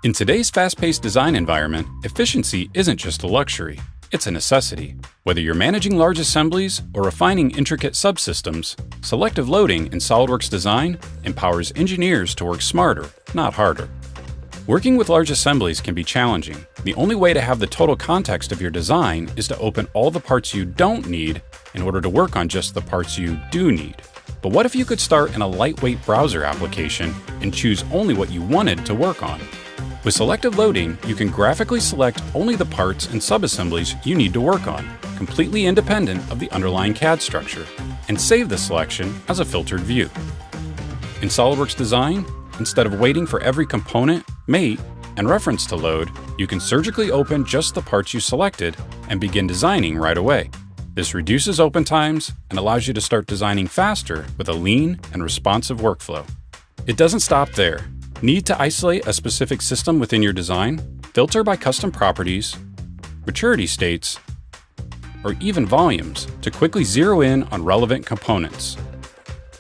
In today's fast-paced design environment, efficiency isn't just a luxury, it's a necessity. Whether you're managing large assemblies or refining intricate subsystems, selective loading in SOLIDWORKS Design empowers engineers to work smarter, not harder. Working with large assemblies can be challenging. The only way to have the total context of your design is to open all the parts you don't need in order to work on just the parts you do need. But what if you could start in a lightweight browser application and choose only what you wanted to work on? With selective loading, you can graphically select only the parts and subassemblies you need to work on, completely independent of the underlying CAD structure, and save the selection as a filtered view. In SOLIDWORKS Design, instead of waiting for every component, mate, and reference to load, you can surgically open just the parts you selected and begin designing right away. This reduces open times and allows you to start designing faster with a lean and responsive workflow. It doesn't stop there. Need to isolate a specific system within your design? Filter by custom properties, maturity states, or even volumes to quickly zero in on relevant components.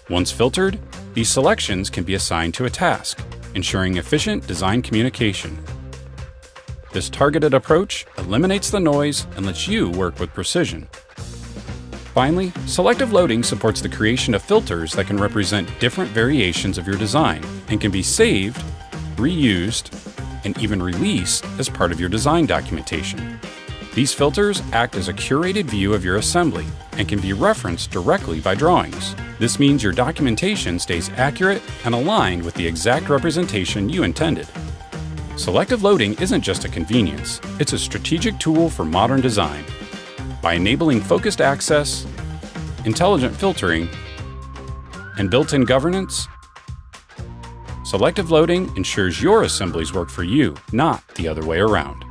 Once filtered, these selections can be assigned to a task, ensuring efficient design communication. This targeted approach eliminates the noise and lets you work with precision. Finally, selective loading supports the creation of filters that can represent different variations of your design and can be saved, reused, and even released as part of your design documentation. These filters act as a curated view of your assembly and can be referenced directly by drawings. This means your documentation stays accurate and aligned with the exact representation you intended. Selective loading isn't just a convenience, it's a strategic tool for modern design. By enabling focused access, intelligent filtering, and built-in governance, selective loading ensures your assemblies work for you, not the other way around.